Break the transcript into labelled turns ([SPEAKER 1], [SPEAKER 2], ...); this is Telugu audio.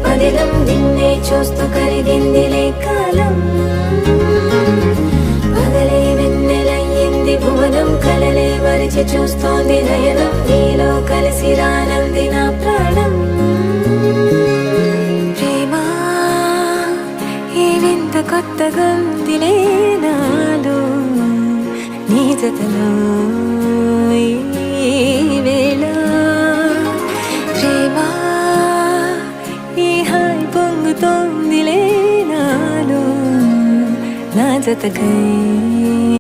[SPEAKER 1] పదిలం నిన్నే చూస్తూ కరిగిందిలే కాలం పగలే వెన్నెలయ్యింది భువనం కలలే వరిచి చూస్తోంది నయనం నీలో కలిసి రానంది నా ప్రాణం ప్రేమ ఈ వింత కొత్తగా ఉందిలే నాలో నీ జతలో ఈ వేళ ప్రేమ ఈ హాయి పొంగుతోందిలే నాలో నా జతకై